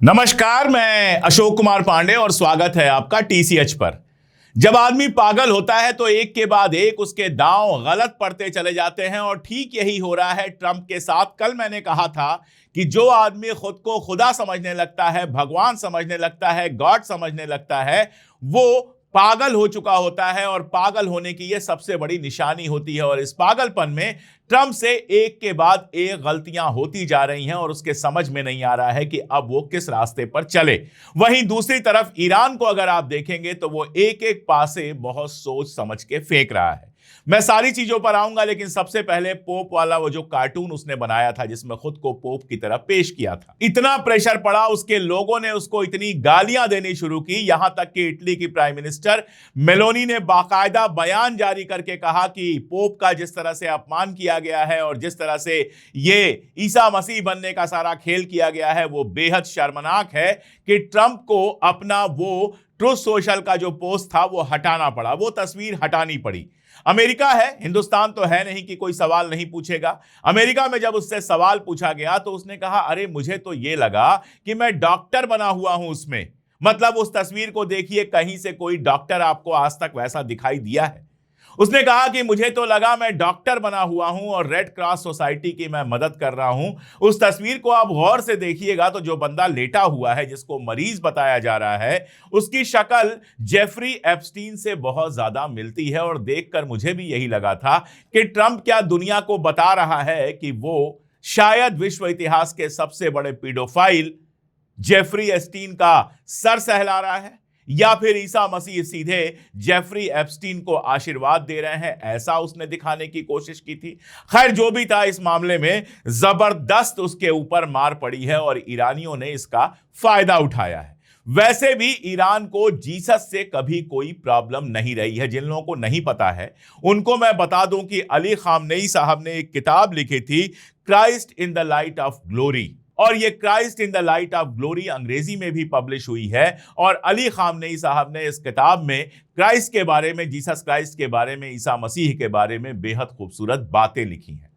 नमस्कार, मैं अशोक कुमार पांडे और स्वागत है आपका टीसीएच पर। जब आदमी पागल होता है तो एक के बाद एक उसके दांव गलत पड़ते चले जाते हैं और ठीक यही हो रहा है ट्रंप के साथ। कल मैंने कहा था कि जो आदमी खुद को खुदा समझने लगता है, भगवान समझने लगता है, गॉड समझने लगता है, वो पागल हो चुका होता है और पागल होने की यह सबसे बड़ी निशानी होती है। और इस पागलपन में ट्रंप से एक के बाद एक गलतियां होती जा रही हैं और उसके समझ में नहीं आ रहा है कि अब वो किस रास्ते पर चले। वहीं दूसरी तरफ ईरान को अगर आप देखेंगे तो वो एक एक पासे बहुत सोच समझ के फेंक रहा है। मैं सारी चीजों पर आऊंगा, लेकिन सबसे पहले पोप वाला वो जो कार्टून उसने बनाया था जिसमें खुद को पोप की तरह पेश किया था, इतना प्रेशर पड़ा, उसके लोगों ने उसको इतनी गालियां देनी शुरू की, यहां तक कि इटली की प्राइम मिनिस्टर मेलोनी ने बाकायदा बयान जारी करके कहा कि पोप का जिस तरह से अपमान किया गया है और जिस तरह से ये ईसा मसीह बनने का सारा खेल किया गया है वो बेहद शर्मनाक है कि ट्रंप को अपना वो ट्रूथ सोशल का जो पोस्ट था वो हटाना पड़ा, वो तस्वीर हटानी पड़ी। अमेरिका है, हिंदुस्तान तो है नहीं कि कोई सवाल नहीं पूछेगा। अमेरिका में जब उससे सवाल पूछा गया तो उसने कहा, अरे मुझे तो ये लगा कि मैं डॉक्टर बना हुआ हूं उसमें। मतलब उस तस्वीर को देखिए, कहीं से कोई डॉक्टर आपको आज तक वैसा दिखाई दिया है? उसने कहा कि मुझे तो लगा मैं डॉक्टर बना हुआ हूं और रेड क्रॉस सोसाइटी की मैं मदद कर रहा हूं। उस तस्वीर को आप गौर से देखिएगा तो जो बंदा लेटा हुआ है, जिसको मरीज बताया जा रहा है, उसकी शक्ल जेफरी एप्स्टीन से बहुत ज्यादा मिलती है। और देखकर मुझे भी यही लगा था कि ट्रंप क्या दुनिया को बता रहा है कि वो शायद विश्व इतिहास के सबसे बड़े पीडोफाइल जेफरी एप्स्टीन का सर सहला रहा है, या फिर ईसा मसीह सीधे जेफरी एप्स्टीन को आशीर्वाद दे रहे हैं, ऐसा उसने दिखाने की कोशिश की थी। खैर, जो भी था, इस मामले में जबरदस्त उसके ऊपर मार पड़ी है और ईरानियों ने इसका फायदा उठाया है। वैसे भी ईरान को जीसस से कभी कोई प्रॉब्लम नहीं रही है। जिन लोगों को नहीं पता है उनको मैं बता दूं कि अली खामनेई साहब ने एक किताब लिखी थी, Christ in the light of glory, और ये Christ in the light of glory अंग्रेजी में भी पब्लिश हुई है। और अली खामनेई साहब ने इस किताब में क्राइस्ट के बारे में, जीसस क्राइस्ट के बारे में, ईसा मसीह के बारे में बेहद खूबसूरत बातें लिखी हैं।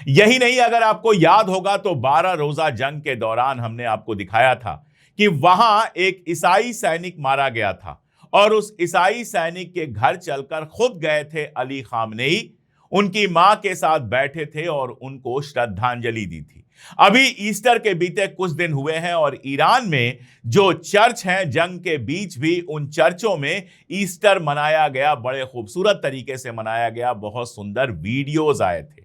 यही नहीं, अगर आपको याद होगा तो 12 रोजा जंग के दौरान हमने आपको दिखाया था कि वहां एक ईसाई सैनिक मारा गया था और उस ईसाई सैनिक के घर चलकर खुद गए थे अली खामनेई, उनकी मां के साथ बैठे थे और उनको श्रद्धांजलि दी थी। अभी ईस्टर के बीते कुछ दिन हुए हैं और ईरान में जो चर्च हैं, जंग के बीच भी उन चर्चों में ईस्टर मनाया गया, बड़े खूबसूरत तरीके से मनाया गया, बहुत सुंदर वीडियोस आए थे।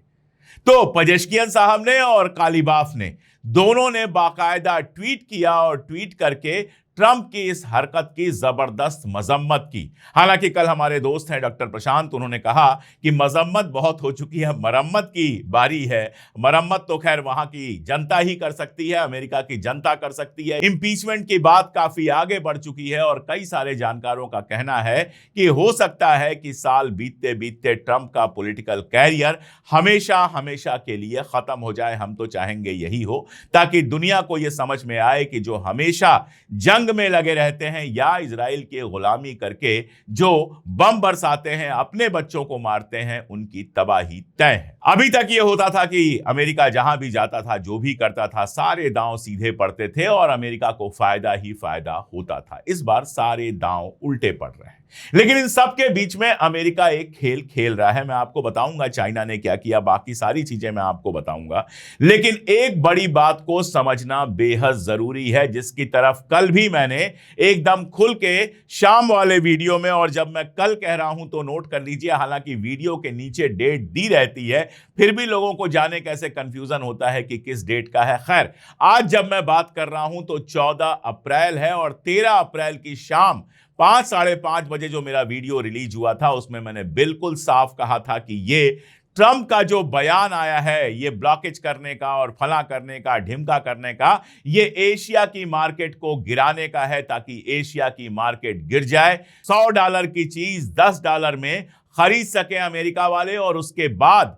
तो पजेश्कियन साहब ने और कालीबाफ ने दोनों ने बाकायदा ट्वीट किया और ट्वीट करके ट्रंप की इस हरकत की जबरदस्त मजम्मत की। हालांकि कल हमारे दोस्त हैं डॉक्टर प्रशांत, उन्होंने कहा कि मजम्मत बहुत हो चुकी है, मरम्मत की बारी है। मरम्मत तो खैर वहां की जनता ही कर सकती है, अमेरिका की जनता कर सकती है। इंपीचमेंट की बात काफी आगे बढ़ चुकी है और कई सारे जानकारों का कहना है कि हो सकता है कि साल बीतते बीतते ट्रंप का पॉलिटिकल कैरियर हमेशा हमेशा के लिए खत्म हो जाए। हम तो चाहेंगे यही हो, ताकि दुनिया को यह समझ में आए कि जो हमेशा जंग में लगे रहते हैं या इजराइल की गुलामी करके जो बम बरसाते हैं, अपने बच्चों को मारते हैं, उनकी तबाही तय है। अभी तक ये होता था कि अमेरिका जहां भी जाता था, जो भी करता था, सारे दांव सीधे पड़ते थे और अमेरिका को फायदा ही फायदा होता था। इस बार सारे दांव उल्टे पड़ रहे हैं। लेकिन इन सब के बीच में अमेरिका एक खेल खेल रहा है। मैं आपको बताऊंगा चाइना ने क्या किया, बाकी सारी चीजें मैं आपको बताऊंगा। लेकिन एक बड़ी बात को समझना बेहद जरूरी है, जिसकी तरफ कल भी मैंने एकदम खुल के शाम वाले वीडियो में, और जब मैं कल कह रहा हूं तो नोट कर लीजिए, हालांकि वीडियो के नीचे डेट दी रहती है, फिर भी लोगों को जाने कैसे कंफ्यूजन होता है कि किस डेट का है। खैर, आज जब मैं बात कर रहा हूं तो 14 अप्रैल है और 13 अप्रैल की शाम 5 साढ़े 5 बजे जो मेरा वीडियो रिलीज हुआ था उसमें मैंने बिल्कुल साफ कहा था कि ये ट्रंप का जो बयान आया है, ये ब्लॉकेज करने का और फला करने का, ढिमका करने का, ये एशिया की मार्केट को गिराने का है, ताकि एशिया की मार्केट गिर जाए, $100 की चीज $10 में खरीद सके अमेरिका वाले। और उसके बाद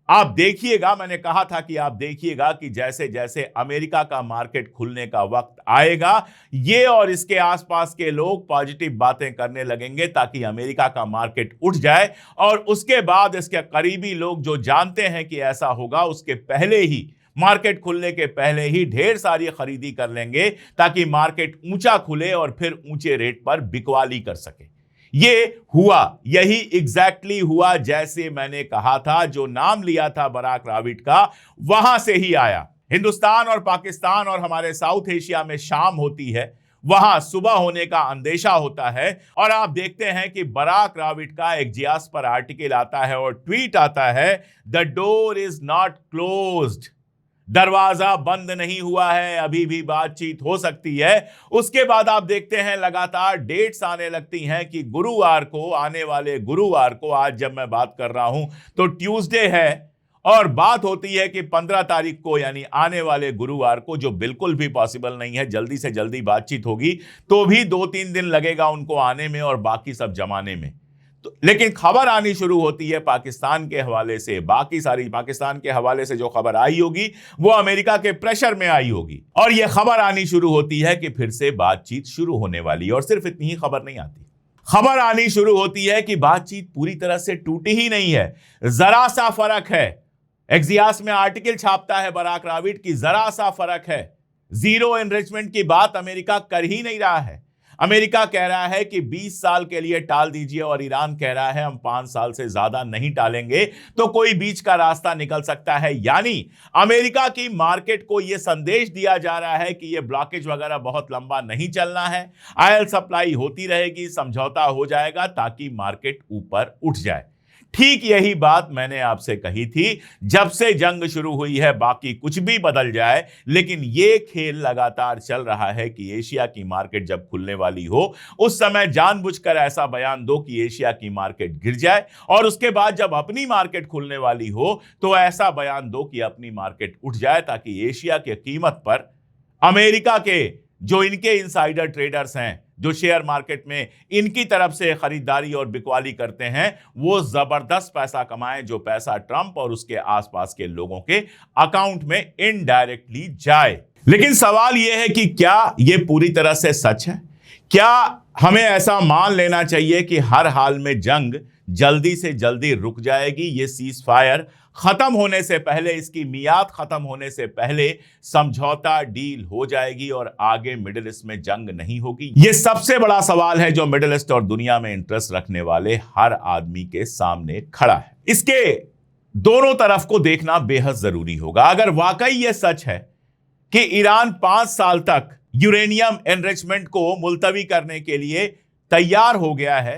आप देखिएगा, मैंने कहा था कि आप देखिएगा कि जैसे जैसे अमेरिका का मार्केट खुलने का वक्त आएगा, ये और इसके आसपास के लोग पॉजिटिव बातें करने लगेंगे ताकि अमेरिका का मार्केट उठ जाए। और उसके बाद इसके करीबी लोग जो जानते हैं कि ऐसा होगा, उसके पहले ही मार्केट खुलने के पहले ही ढेर सारी खरीदी कर लेंगे ताकि मार्केट ऊंचा खुले और फिर ऊंचे रेट पर बिकवाली कर सके। ये हुआ, यही एग्जैक्टली हुआ जैसे मैंने कहा था। जो नाम लिया था बराक राबिट का, वहां से ही आया। हिंदुस्तान और पाकिस्तान और हमारे साउथ एशिया में शाम होती है, वहां सुबह होने का अंदेशा होता है और आप देखते हैं कि बराक राबिट का एक जियास पर आर्टिकल आता है और ट्वीट आता है, the door is not closed, दरवाजा बंद नहीं हुआ है, अभी भी बातचीत हो सकती है। उसके बाद आप देखते हैं लगातार डेट्स आने लगती हैं कि गुरुवार को, आने वाले गुरुवार को, आज जब मैं बात कर रहा हूं तो ट्यूसडे है, और बात होती है कि 15 तारीख को यानी आने वाले गुरुवार को, जो बिल्कुल भी पॉसिबल नहीं है, जल्दी से जल्दी बातचीत होगी तो भी 2-3 दिन लगेगा उनको आने में और बाकी सब जमाने में। तो लेकिन खबर आनी शुरू होती है पाकिस्तान के हवाले से। बाकी सारी पाकिस्तान के हवाले से जो खबर आई होगी वो अमेरिका के प्रेशर में आई होगी और यह खबर आनी शुरू होती है कि फिर से बातचीत शुरू होने वाली है। और सिर्फ इतनी ही खबर नहीं आती, खबर आनी शुरू होती है कि बातचीत पूरी तरह से टूटी ही नहीं है, जरा सा फर्क है। एक्सियास में आर्टिकल छापता है बराक राबिट की जरा सा फर्क है। जीरो एनरिचमेंट की बात अमेरिका कर ही नहीं रहा है। अमेरिका कह रहा है कि 20 साल के लिए टाल दीजिए और ईरान कह रहा है हम 5 साल से ज्यादा नहीं टालेंगे, तो कोई बीच का रास्ता निकल सकता है। यानी अमेरिका की मार्केट को यह संदेश दिया जा रहा है कि यह ब्लॉकेज वगैरह बहुत लंबा नहीं चलना है, ऑयल सप्लाई होती रहेगी, समझौता हो जाएगा ताकि मार्केट ऊपर उठ जाए। ठीक यही बात मैंने आपसे कही थी जब से जंग शुरू हुई है। बाकी कुछ भी बदल जाए, लेकिन यह खेल लगातार चल रहा है कि एशिया की मार्केट जब खुलने वाली हो उस समय जानबूझकर ऐसा बयान दो कि एशिया की मार्केट गिर जाए, और उसके बाद जब अपनी मार्केट खुलने वाली हो तो ऐसा बयान दो कि अपनी मार्केट उठ जाए, ताकि एशिया की कीमत पर अमेरिका के जो इनके इनसाइडर ट्रेडर्स हैं, जो शेयर मार्केट में इनकी तरफ से खरीदारी और बिकवाली करते हैं, वो जबरदस्त पैसा कमाएं, जो पैसा ट्रंप और उसके आसपास के लोगों के अकाउंट में इनडायरेक्टली जाए। लेकिन सवाल यह है कि क्या यह पूरी तरह से सच है? क्या हमें ऐसा मान लेना चाहिए कि हर हाल में जंग जल्दी से जल्दी रुक जाएगी? ये सीज फायर खत्म होने से पहले, इसकी मियाद खत्म होने से पहले समझौता डील हो जाएगी और आगे मिडिल ईस्ट में जंग नहीं होगी? यह सबसे बड़ा सवाल है जो मिडिल ईस्ट और दुनिया में इंटरेस्ट रखने वाले हर आदमी के सामने खड़ा है। इसके दोनों तरफ को देखना बेहद जरूरी होगा। अगर वाकई यह सच है कि ईरान 5 साल तक यूरेनियम एनरिचमेंट को मुलतवी करने के लिए तैयार हो गया है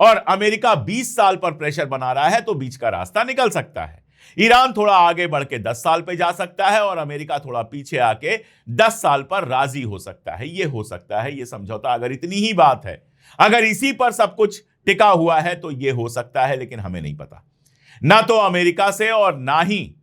और अमेरिका 20 साल पर प्रेशर बना रहा है, तो बीच का रास्ता निकल सकता है। ईरान थोड़ा आगे बढ़ के 10 साल पे जा सकता है और अमेरिका थोड़ा पीछे आके 10 साल पर राजी हो सकता है। यह हो सकता है, यह समझौता, अगर इतनी ही बात है, अगर इसी पर सब कुछ टिका हुआ है तो यह हो सकता है। लेकिन हमें नहीं पता, ना तो अमेरिका से और ना ही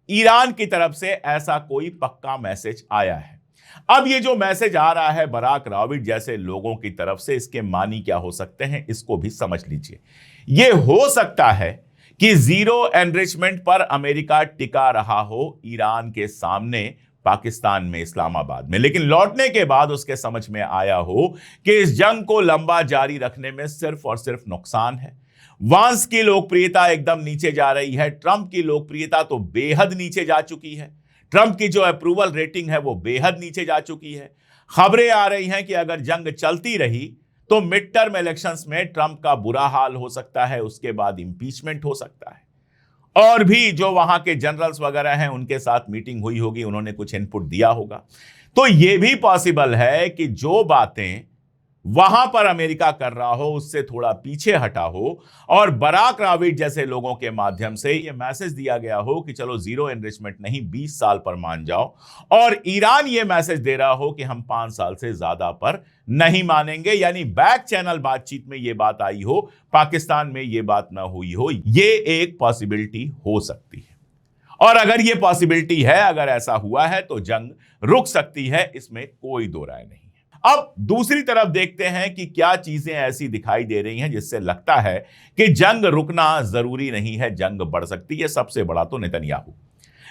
ईरान की तरफ से ऐसा कोई पक्का मैसेज आया है। अब ये जो मैसेज आ रहा है बराक राबिट जैसे लोगों की तरफ से, इसके मानी क्या हो सकते हैं, इसको भी समझ लीजिए। यह हो सकता है कि जीरो एनरिचमेंट पर अमेरिका टिका रहा हो ईरान के सामने, पाकिस्तान में, इस्लामाबाद में, लेकिन लौटने के बाद उसके समझ में आया हो कि इस जंग को लंबा जारी रखने में सिर्फ और सिर्फ नुकसान है। वांस की लोकप्रियता एकदम नीचे जा रही है, ट्रंप की लोकप्रियता तो बेहद नीचे जा चुकी है, ट्रंप की जो अप्रूवल रेटिंग है वो बेहद नीचे जा चुकी है। खबरें आ रही हैं कि अगर जंग चलती रही तो मिड टर्म इलेक्शंस में ट्रंप का बुरा हाल हो सकता है, उसके बाद इंपीचमेंट हो सकता है। और भी जो वहां के जनरल्स वगैरह हैं उनके साथ मीटिंग हुई होगी, उन्होंने कुछ इनपुट दिया होगा। तो यह भी पॉसिबल है कि जो बातें वहां पर अमेरिका कर रहा हो उससे थोड़ा पीछे हटा हो और बराक राबिट जैसे लोगों के माध्यम से यह मैसेज दिया गया हो कि चलो जीरो एनरिचमेंट नहीं, 20 साल पर मान जाओ, और ईरान यह मैसेज दे रहा हो कि हम 5 साल से ज्यादा पर नहीं मानेंगे। यानी बैक चैनल बातचीत में यह बात आई हो, पाकिस्तान में यह बात ना हुई हो, यह एक पॉसिबिलिटी हो सकती है। और अगर यह पॉसिबिलिटी है, अगर ऐसा हुआ है तो जंग रुक सकती है, इसमें कोई दो राय नहीं। अब दूसरी तरफ देखते हैं कि क्या चीजें ऐसी दिखाई दे रही हैं जिससे लगता है कि जंग रुकना जरूरी नहीं है, जंग बढ़ सकती है। सबसे बड़ा तो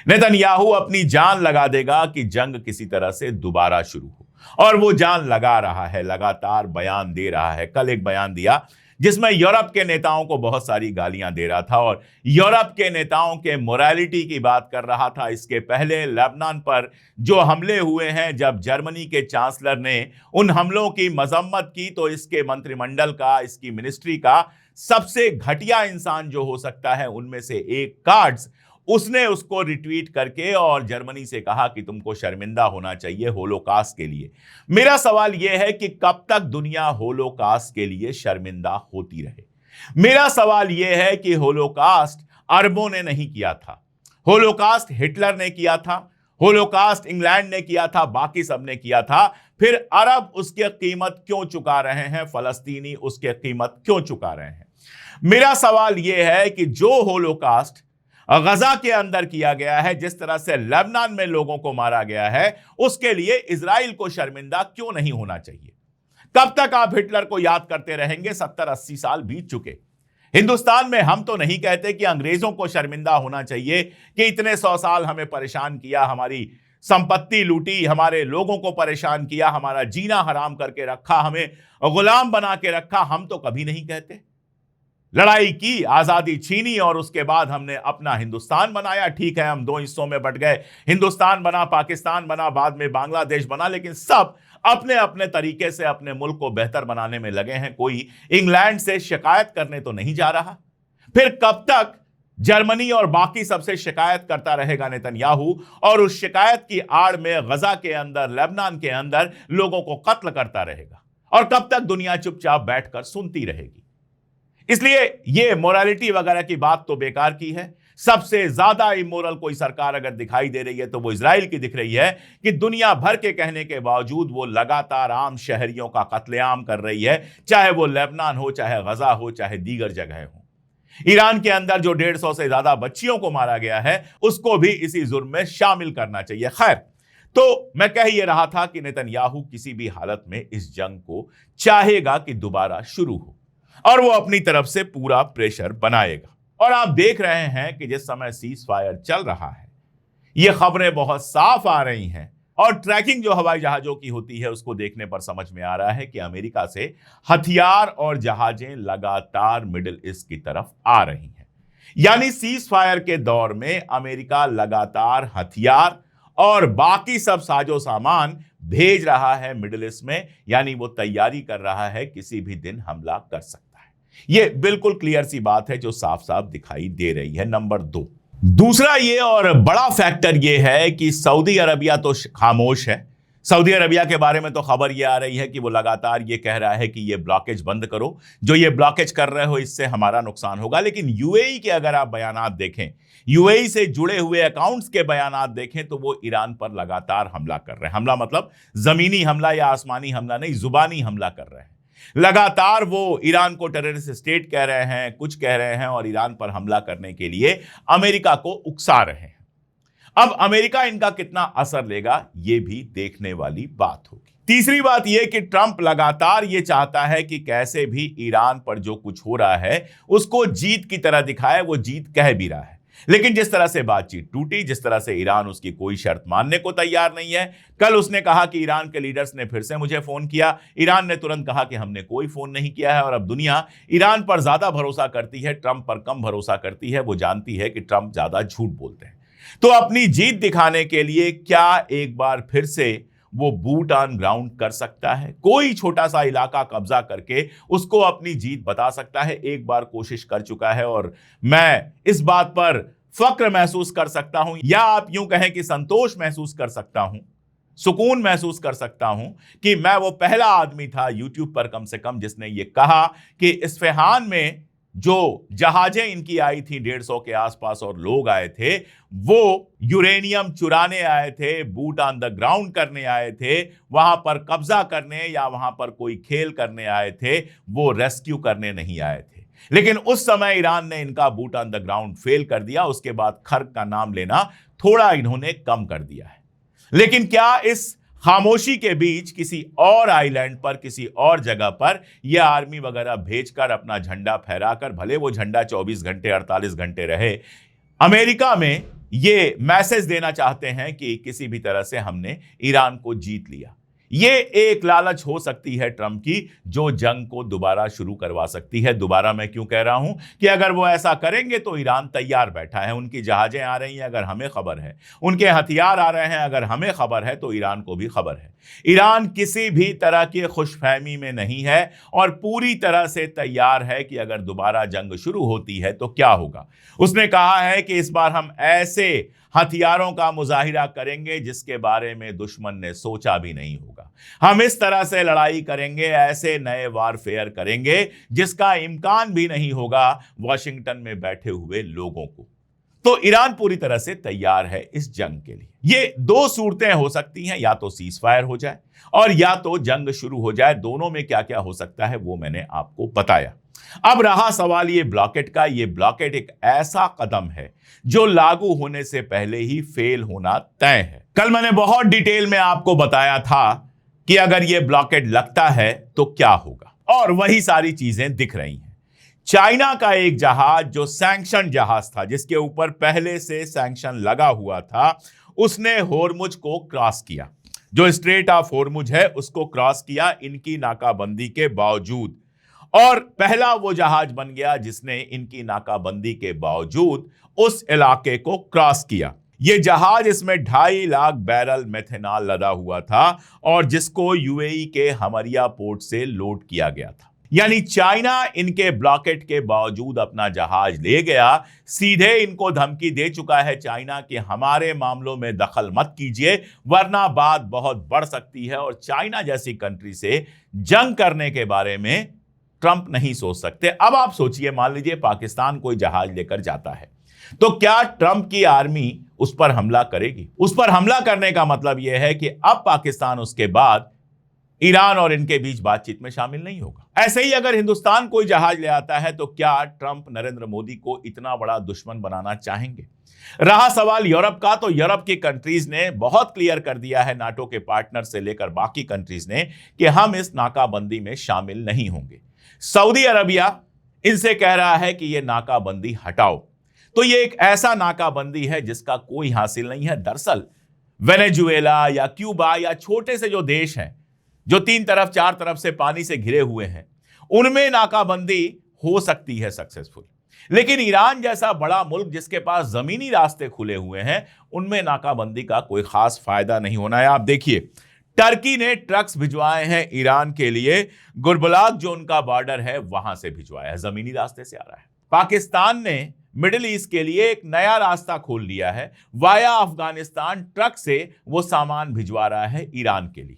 नेतन्याहू अपनी जान लगा देगा कि जंग किसी तरह से दोबारा शुरू हो, और वो जान लगा रहा है, लगातार बयान दे रहा है। कल एक बयान दिया जिसमें यूरोप के नेताओं को बहुत सारी गालियां दे रहा था और यूरोप के नेताओं के मोरालिटी की बात कर रहा था। इसके पहले लेबनान पर जो हमले हुए हैं, जब जर्मनी के चांसलर ने उन हमलों की मजम्मत की, तो इसके मंत्रिमंडल का, इसकी मिनिस्ट्री का सबसे घटिया इंसान जो हो सकता है उनमें से एक, कार्ड्स, उसने उसको रिट्वीट करके और जर्मनी से कहा कि तुमको शर्मिंदा होना चाहिए होलोकास्ट के लिए। मेरा सवाल यह है कि कब तक दुनिया होलोकास्ट के लिए शर्मिंदा होती रहे। मेरा सवाल यह है कि होलोकास्ट अरबों ने नहीं किया था, होलोकास्ट हिटलर ने किया था, होलोकास्ट इंग्लैंड ने किया था, बाकी सब ने किया था। फिर अरब उसकी कीमत क्यों चुका रहे हैं, फलस्तीनी उसकी कीमत क्यों चुका रहे हैं? मेरा सवाल यह है कि जो होलोकास्ट गजा के अंदर किया गया है, जिस तरह से लेबनान में लोगों को मारा गया है, उसके लिए इजराइल को शर्मिंदा क्यों नहीं होना चाहिए? कब तक आप हिटलर को याद करते रहेंगे? 70-80 साल बीत चुके। हिंदुस्तान में हम तो नहीं कहते कि अंग्रेजों को शर्मिंदा होना चाहिए कि इतने 100 साल हमें परेशान किया, हमारी संपत्ति लूटी, हमारे लोगों को परेशान किया, हमारा जीना हराम करके रखा, हमें गुलाम बना के रखा। हम तो कभी नहीं कहते। लड़ाई की, आजादी छीनी और उसके बाद हमने अपना हिंदुस्तान बनाया। ठीक है, हम 2 हिस्सों में बट गए, हिंदुस्तान बना, पाकिस्तान बना, बाद में बांग्लादेश बना, लेकिन सब अपने अपने तरीके से अपने मुल्क को बेहतर बनाने में लगे हैं। कोई इंग्लैंड से शिकायत करने तो नहीं जा रहा। फिर कब तक जर्मनी और बाकी सबसे शिकायत करता रहेगा नेतन्याहू, और उस शिकायत की आड़ में गजा के अंदर, लेबनान के अंदर लोगों को कत्ल करता रहेगा? और कब तक दुनिया चुपचाप बैठकर सुनती रहेगी? इसलिए ये मोरालिटी वगैरह की बात तो बेकार की है। सबसे ज्यादा इमोरल कोई सरकार अगर दिखाई दे रही है तो वो इजराइल की दिख रही है कि दुनिया भर के कहने के बावजूद वो लगातार आम शहरियों का कत्लेआम कर रही है, चाहे वो लेबनान हो, चाहे गजा हो, चाहे दीगर जगह हो। ईरान के अंदर जो 150 से ज्यादा बच्चियों को मारा गया है, उसको भी इसी जुर्म में शामिल करना चाहिए। खैर, तो मैं कह ये रहा था कि नेतन्याहू किसी भी हालत में इस जंग को चाहेगा कि दोबारा शुरू हो, और वो अपनी तरफ से पूरा प्रेशर बनाएगा। और आप देख रहे हैं कि जिस समय सीज फायर चल रहा है, ये खबरें बहुत साफ आ रही हैं, और ट्रैकिंग जो हवाई जहाजों की होती है उसको देखने पर समझ में आ रहा है कि अमेरिका से हथियार और जहाजें लगातार मिडिल ईस्ट की तरफ आ रही हैं। यानी सीज फायर के दौर में अमेरिका लगातार हथियार और बाकी सब साजो सामान भेज रहा है मिडिल ईस्ट में, यानी वो तैयारी कर रहा है किसी भी दिन हमला कर सकता है। ये बिल्कुल क्लियर सी बात है जो साफ साफ दिखाई दे रही है। नंबर 2, दूसरा ये और बड़ा फैक्टर ये है कि सऊदी अरबिया तो खामोश है। सऊदी अरबिया के बारे में तो खबर ये आ रही है कि वो लगातार ये कह रहा है कि ये ब्लॉकेज बंद करो, जो ये ब्लॉकेज कर रहे हो इससे हमारा नुकसान होगा। लेकिन यूएई के अगर आप बयानात देखें, यूएई से जुड़े हुए अकाउंट्स के बयानात देखें, तो वो ईरान पर लगातार हमला कर रहे हैं। हमला मतलब जमीनी हमला या आसमानी हमला नहीं, जुबानी हमला कर रहे हैं। लगातार वो ईरान को टेररिस्ट स्टेट कह रहे हैं, कुछ कह रहे हैं, और ईरान पर हमला करने के लिए अमेरिका को उकसा रहे हैं। अब अमेरिका इनका कितना असर लेगा, यह भी देखने वाली बात होगी। तीसरी बात यह कि ट्रंप लगातार यह चाहता है कि कैसे भी ईरान पर जो कुछ हो रहा है उसको जीत की तरह दिखाए। वो जीत कह भी रहा है, लेकिन जिस तरह से बातचीत टूटी, जिस तरह से ईरान उसकी कोई शर्त मानने को तैयार नहीं है। कल उसने कहा कि ईरान के लीडर्स ने फिर से मुझे फोन किया, ईरान ने तुरंत कहा कि हमने कोई फोन नहीं किया है। और अब दुनिया ईरान पर ज्यादा भरोसा करती है, ट्रंप पर कम भरोसा करती है। वो जानती है कि ट्रंप ज्यादा झूठ बोलते हैं। तो अपनी जीत दिखाने के लिए क्या एक बार फिर से वो बूट ऑन ग्राउंड कर सकता है? कोई छोटा सा इलाका कब्जा करके उसको अपनी जीत बता सकता है। एक बार कोशिश कर चुका है, और मैं इस बात पर फक्र महसूस कर सकता हूं, या आप यूं कहें कि संतोष महसूस कर सकता हूं, सुकून महसूस कर सकता हूं कि मैं वो पहला आदमी था यूट्यूब पर कम से कम जिसने ये कहा कि इस्फहान में जो जहाजें इनकी आई थी 150 के आसपास और लोग आए थे, वो यूरेनियम चुराने आए थे, बूट ऑन द ग्राउंड करने आए थे, वहां पर कब्जा करने या वहां पर कोई खेल करने आए थे, वो रेस्क्यू करने नहीं आए थे। लेकिन उस समय ईरान ने इनका boot on the ground fail कर दिया। उसके बाद खर्क का नाम लेना थोड़ा इन्होंने कम कर दिया है। लेकिन क्या इस खामोशी के बीच किसी और आइलैंड पर, किसी और जगह पर यह आर्मी वगैरह भेजकर अपना झंडा फहराकर, भले वो झंडा 24 घंटे 48 घंटे रहे, अमेरिका में ये मैसेज देना चाहते हैं कि किसी भी तरह से हमने ईरान को जीत लिया? ये एक लालच हो सकती है ट्रंप की, जो जंग को दोबारा शुरू करवा सकती है। दोबारा मैं क्यों कह रहा हूं कि अगर वो ऐसा करेंगे तो ईरान तैयार बैठा है, उनकी जहाजें आ रही हैं अगर हमें खबर है, उनके हथियार आ रहे हैं अगर हमें खबर है, तो ईरान को भी खबर है। ईरान किसी भी तरह की खुशफहमी में नहीं है और पूरी तरह से तैयार है कि अगर दोबारा जंग शुरू होती है तो क्या होगा। उसने कहा है कि इस बार हम ऐसे हथियारों का मुजाहिरा करेंगे जिसके बारे में दुश्मन ने सोचा भी नहीं होगा। हम इस तरह से लड़ाई करेंगे, ऐसे नए वारफेयर करेंगे जिसका इम्कान भी नहीं होगा वॉशिंगटन में बैठे हुए लोगों को। तो ईरान पूरी तरह से तैयार है इस जंग के लिए। ये दो सूरतें हो सकती हैं, या तो सीज फायर हो जाए और या तो जंग शुरू हो जाए। दोनों में क्या क्या हो सकता है वो मैंने आपको बताया। अब रहा सवाल ये ब्लॉकेट का। ये ब्लॉकेट एक ऐसा कदम है जो लागू होने से पहले ही फेल होना तय है। कल मैंने बहुत डिटेल में आपको बताया था कि अगर ये ब्लॉकेट लगता है तो क्या होगा, और वही सारी चीजें दिख रही हैं। चाइना का एक जहाज जो सैंक्शन जहाज था, जिसके ऊपर पहले से सैंक्शन लगा हुआ था, उसने होर्मुज को क्रॉस किया। जो स्ट्रेट ऑफ होर्मुज है उसको क्रॉस किया इनकी नाकाबंदी के बावजूद, और पहला वो जहाज बन गया जिसने इनकी नाकाबंदी के बावजूद उस इलाके को क्रॉस किया। ये जहाज, इसमें 2.5 लाख बैरल मेथनॉल लदा हुआ था और जिसको यूएई के हमरिया पोर्ट से लोड किया गया था। यानी चाइना इनके ब्लॉकेट के बावजूद अपना जहाज ले गया, सीधे इनको धमकी दे चुका है चाइना कि हमारे मामलों में दखल मत कीजिए वरना बात बहुत बढ़ सकती है। और चाइना जैसी कंट्री से जंग करने के बारे में ट्रंप नहीं सोच सकते। अब आप सोचिए, मान लीजिए पाकिस्तान कोई जहाज लेकर जाता है तो क्या ट्रंप की आर्मी उस पर हमला करेगी? उस पर हमला करने का मतलब यह है कि अब पाकिस्तान उसके बाद ईरान और इनके बीच बातचीत में शामिल नहीं होगा। ऐसे ही अगर हिंदुस्तान कोई जहाज ले आता है तो क्या ट्रंप नरेंद्र मोदी को इतना बड़ा दुश्मन बनाना चाहेंगे? रहा सवाल यूरोप का, तो यूरोप की कंट्रीज ने बहुत क्लियर कर दिया है, नाटो के पार्टनर से लेकर बाकी कंट्रीज ने, कि हम इस नाकाबंदी में शामिल नहीं होंगे। सऊदी अरबिया इनसे कह रहा है कि यह नाकाबंदी हटाओ। तो यह एक ऐसा नाकाबंदी है जिसका कोई हासिल नहीं है। दरअसल वेनेजुएला या क्यूबा या छोटे से जो देश हैं जो 3 तरफ 4 तरफ से पानी से घिरे हुए हैं, उनमें नाकाबंदी हो सकती है सक्सेसफुल। लेकिन ईरान जैसा बड़ा मुल्क जिसके पास जमीनी रास्ते खुले हुए हैं, उनमें नाकाबंदी का कोई खास फायदा नहीं होना है। आप देखिए, टर्की ने ट्रक्स भिजवाए हैं ईरान के लिए, गुरबलाग जो उनका बॉर्डर है वहां से भिजवाया है, जमीनी रास्ते से आ रहा है। पाकिस्तान ने मिडिल ईस्ट के लिए एक नया रास्ता खोल लिया है, वाया अफगानिस्तान ट्रक से वो सामान भिजवा रहा है ईरान के लिए।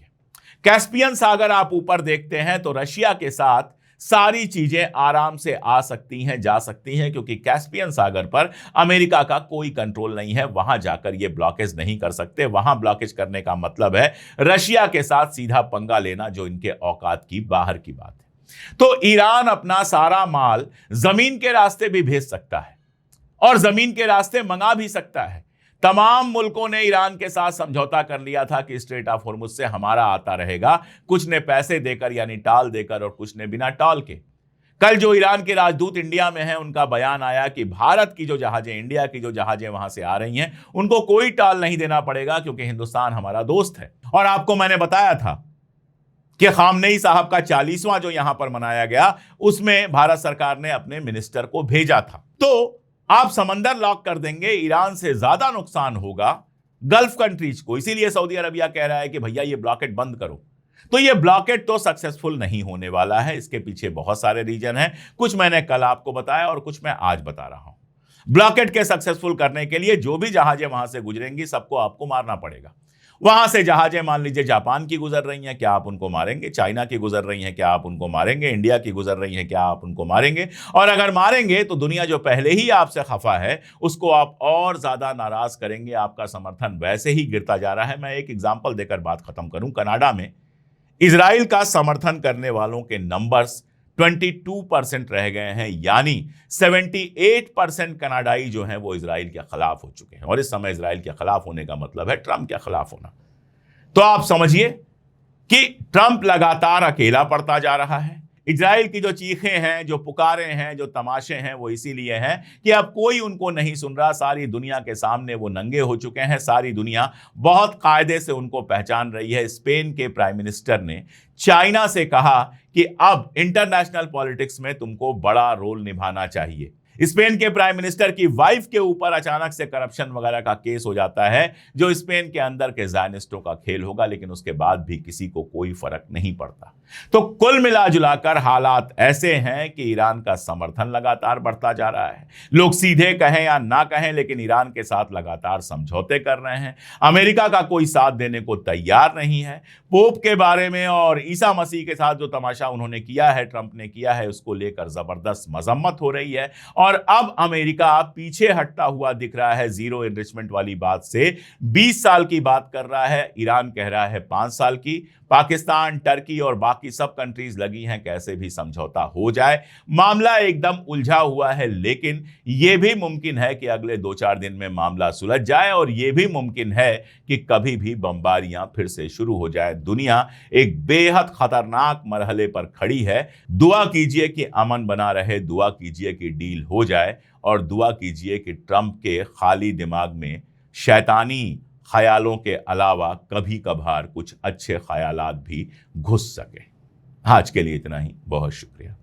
कैस्पियन सागर आप ऊपर देखते हैं तो रशिया के साथ सारी चीजें आराम से आ सकती हैं, जा सकती हैं, क्योंकि कैस्पियन सागर पर अमेरिका का कोई कंट्रोल नहीं है। वहां जाकर ये ब्लॉकेज नहीं कर सकते। वहां ब्लॉकेज करने का मतलब है रशिया के साथ सीधा पंगा लेना, जो इनके औकात की बाहर की बात है। तो ईरान अपना सारा माल जमीन के रास्ते भी भेज सकता है और जमीन के रास्ते मंगा भी सकता है। तमाम मुल्कों ने ईरान के साथ समझौता कर लिया था कि स्ट्रेट ऑफ होर्मुज से हमारा आता रहेगा, कुछ ने पैसे देकर यानी टाल देकर और कुछ ने बिना टाल के। कल जो ईरान के राजदूत इंडिया में हैं, उनका बयान आया कि भारत की जो जहाजें, इंडिया की जो जहाजें वहां से आ रही हैं, उनको कोई टाल नहीं देना पड़ेगा क्योंकि हिंदुस्तान हमारा दोस्त है। और आपको मैंने बताया था कि खामनेई साहब का 40वां जो यहां पर मनाया गया, उसमें भारत सरकार ने अपने मिनिस्टर को भेजा था। तो आप समंदर लॉक कर देंगे, ईरान से ज्यादा नुकसान होगा गल्फ कंट्रीज को। इसीलिए सऊदी अरबिया कह रहा है कि भैया ये ब्लॉकेट बंद करो। तो ये ब्लॉकेट तो सक्सेसफुल नहीं होने वाला है। इसके पीछे बहुत सारे रीजन हैं, कुछ मैंने कल आपको बताया और कुछ मैं आज बता रहा हूं। ब्लॉकेट के सक्सेसफुल करने के लिए जो भी जहाजें वहां से गुजरेंगी सबको आपको मारना पड़ेगा। वहां से जहाजें मान लीजिए जापान की गुजर रही हैं, क्या आप उनको मारेंगे? चाइना की गुजर रही हैं, क्या आप उनको मारेंगे? इंडिया की गुजर रही हैं, क्या आप उनको मारेंगे? और अगर मारेंगे तो दुनिया जो पहले ही आपसे खफा है उसको आप और ज्यादा नाराज करेंगे। आपका समर्थन वैसे ही गिरता जा रहा है। मैं एक एग्जांपल देकर बात खत्म करूं। कनाडा में इजराइल का समर्थन करने वालों के नंबर्स 22% रह गए हैं, यानी 78% कनाडाई जो हैं वो इजराइल के खिलाफ हो चुके हैं। और इस समय इजराइल के खिलाफ होने का मतलब है ट्रंप के खिलाफ होना। तो आप समझिए कि ट्रंप लगातार अकेला पड़ता जा रहा है। इजराइल की जो चीखें हैं, जो पुकारें हैं, जो तमाशे हैं, वो इसीलिए हैं कि अब कोई उनको नहीं सुन रहा। सारी दुनिया के सामने वो नंगे हो चुके हैं। सारी दुनिया बहुत कायदे से उनको पहचान रही है। स्पेन के प्राइम मिनिस्टर ने चाइना से कहा कि अब इंटरनेशनल पॉलिटिक्स में तुमको बड़ा रोल निभाना चाहिए। स्पेन के प्राइम मिनिस्टर की वाइफ के ऊपर अचानक से करप्शन वगैरह का केस हो जाता है, जो स्पेन के अंदर के ज़ायनिस्टों का खेल होगा, लेकिन उसके बाद भी किसी को कोई फर्क नहीं पड़ता। तो कुल मिला जुलाकर हालात ऐसे हैं कि ईरान का समर्थन लगातार बढ़ता जा रहा है। लोग सीधे कहें या ना कहें, लेकिन ईरान के साथ लगातार समझौते कर रहे हैं। अमेरिका का कोई साथ देने को तैयार नहीं है। पोप के बारे में और ईसा मसीह के साथ जो तमाशा उन्होंने किया है, ट्रंप ने किया है, उसको लेकर जबरदस्त मजम्मत हो रही है। और अब अमेरिका पीछे हटता हुआ दिख रहा है जीरो एनरिचमेंट वाली बात से। 20 साल की बात कर रहा है, ईरान कह रहा है 5 साल की। पाकिस्तान, टर्की और बाकी सब कंट्रीज लगी हैं कैसे भी समझौता हो जाए। मामला एकदम उलझा हुआ है, लेकिन यह भी मुमकिन है कि अगले 2-4 दिन में मामला सुलझ जाए, और यह भी मुमकिन है कि कभी भी बमबारियां फिर से शुरू हो जाए। दुनिया एक बेहद खतरनाक मरहले पर खड़ी है। दुआ कीजिए कि अमन बना रहे, दुआ कीजिए कि डील हो जाए, और दुआ कीजिए कि ट्रंप के खाली दिमाग में शैतानी ख्यालों के अलावा कभी कभार कुछ अच्छे ख्यालात भी घुस सके। आज के लिए इतना ही। बहुत शुक्रिया।